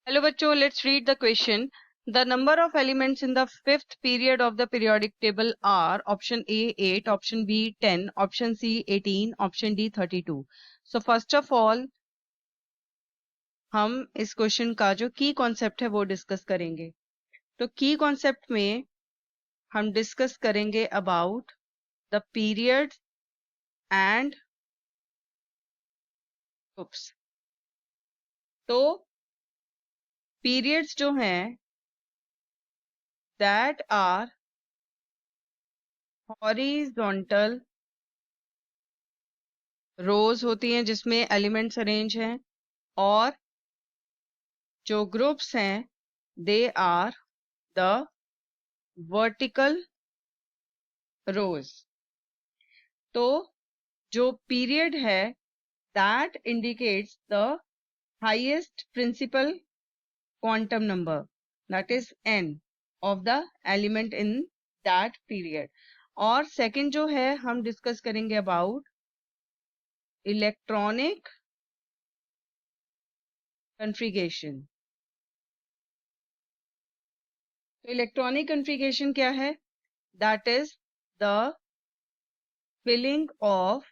Hello बच्चों, let's read the question. The number of elements in the fifth period of the periodic table are option A 8, option B 10, option C 18, option D 32. So first of all हम इस question का जो की concept है वो discuss करेंगे. तो की कॉन्सेप्ट में हम डिस्कस करेंगे about the period and groups. तो पीरियड्स जो हैं दैट आर हॉरिजॉन्टल रोज होती हैं जिसमें एलिमेंट्स अरेंज हैं, और जो ग्रुप्स हैं they are the vertical rows. तो जो पीरियड है that indicates the highest principal quantum number, that is n of the element in that period. और सेकंड जो है हम डिस्कस करेंगे अबाउट इलेक्ट्रॉनिक कन्फिगरेशन. तो इलेक्ट्रॉनिक कन्फिगरेशन क्या है? That is the filling of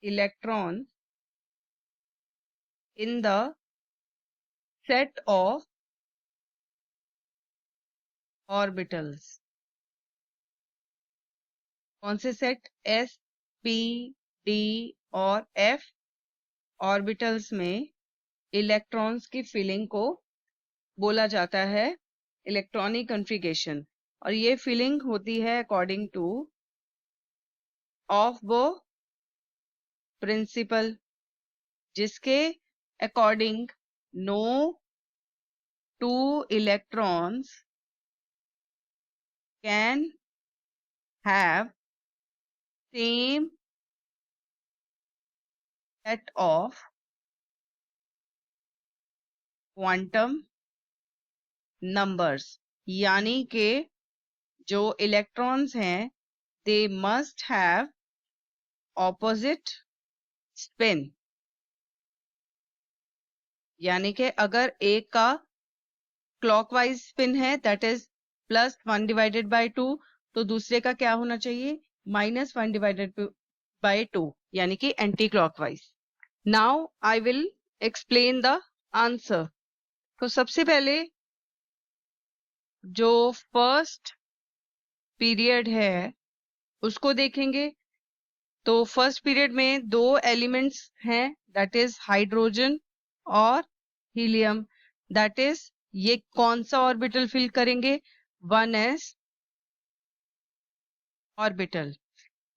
electrons in the set of orbitals. कौन से सेट? s, p, d और f ऑर्बिटल्स में इलेक्ट्रॉन्स की फिलिंग को बोला जाता है इलेक्ट्रॉनिक कन्फिगरेशन. और ये फिलिंग होती है अकॉर्डिंग टू ऑफ वो प्रिंसिपल जिसके according no two electrons can have same set of quantum numbers. यानी के जो इलेक्ट्रॉन्स हैं they must have opposite spin. यानी कि अगर एक का क्लॉकवाइज स्पिन है दैट इज +1 डिवाइडेड बाय 2, तो दूसरे का क्या होना चाहिए? -1 डिवाइडेड बाय 2, यानी कि anti clockwise. Now I will explain the answer. तो सबसे पहले जो फर्स्ट पीरियड है उसको देखेंगे. तो फर्स्ट पीरियड में दो एलिमेंट्स हैं दैट इज हाइड्रोजन और हीलियम. दैट इज ये कौन सा ऑर्बिटल फिल करेंगे? 1s orbital.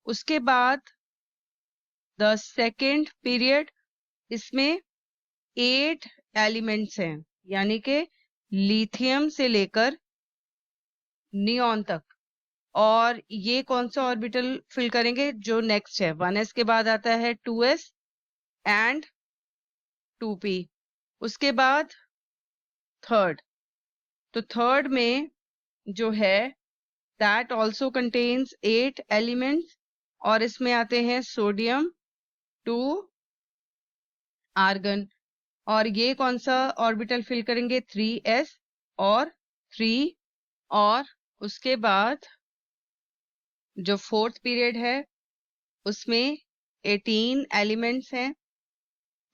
उसके बाद द सेकेंड पीरियड, इसमें 8 एलिमेंट्स हैं यानी कि लिथियम से लेकर नियॉन तक. और ये कौन सा ऑर्बिटल फिल करेंगे? जो नेक्स्ट है 1s के बाद आता है 2s एंड 2p. उसके बाद थर्ड. तो थर्ड में जो है दैट ऑल्सो कंटेन्स 8 एलिमेंट्स, और इसमें आते हैं सोडियम 2 आर्गन. और ये कौन सा ऑर्बिटल फिल करेंगे? 3s और 3. और उसके बाद जो फोर्थ पीरियड है उसमें 18 एलिमेंट्स हैं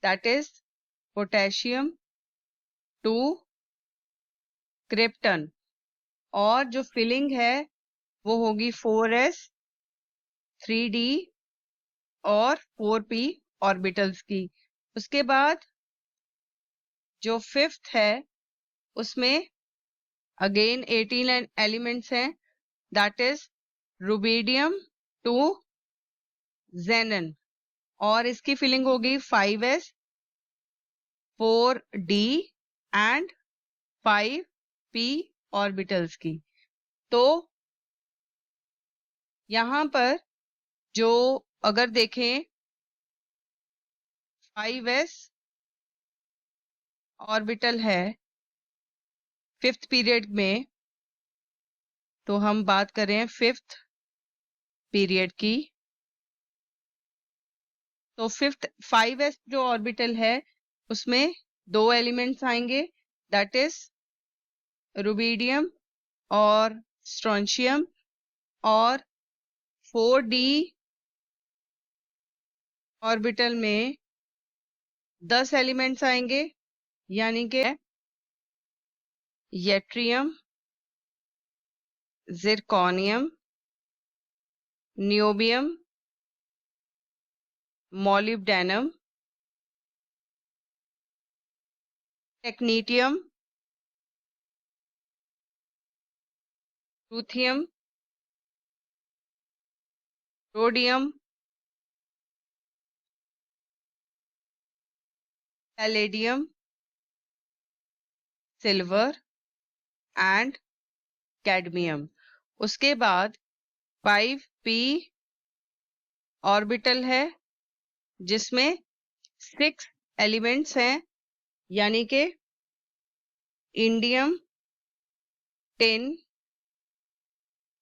दैट इज पोटेशियम 2 क्रिप्टन. और जो फिलिंग है वो होगी 4s 3d और 4p ऑर्बिटल्स की. उसके बाद जो फिफ्थ है उसमें अगेन 18 एलिमेंट्स हैं दैट इज रुबिडियम 2 जेनन. और इसकी फिलिंग होगी 5s 4d and 5p orbitals की. तो यहां पर जो अगर देखें 5s ऑर्बिटल है फिफ्थ पीरियड में, तो हम बात करें फिफ्थ पीरियड की. तो फिफ्थ 5s जो ऑर्बिटल है उसमें 2 एलिमेंट्स आएंगे, दैट इज रुबिडियम और स्ट्रोंशियम, और 4d ऑर्बिटल में 10 एलिमेंट्स आएंगे, यानी कि yttrium, zirconium, niobium, molybdenum, technetium, ruthenium, rhodium, palladium, silver and cadmium. उसके बाद 5p ऑर्बिटल है जिसमें 6 एलिमेंट्स हैं, यानी कि इंडियम, टिन,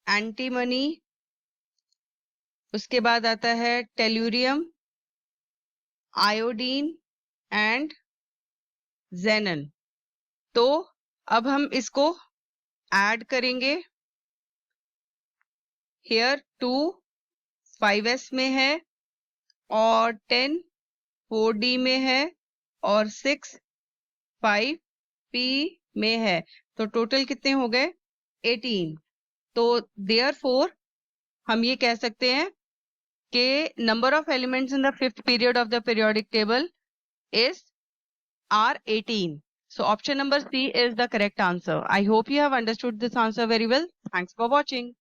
एंटीमनी, उसके बाद आता है टेल्यूरियम, आयोडीन एंड जेनन। तो अब हम इसको ऐड करेंगे। हेयर 2 5s में है और 10 4d में है और 6 5p में है, तो टोटल कितने हो गए 18। तो देयरफॉर हम ये कह सकते हैं कि number of elements in the 5th period of the periodic table is are 18. So option number C is the correct answer. I hope you have understood this answer very well. Thanks for watching.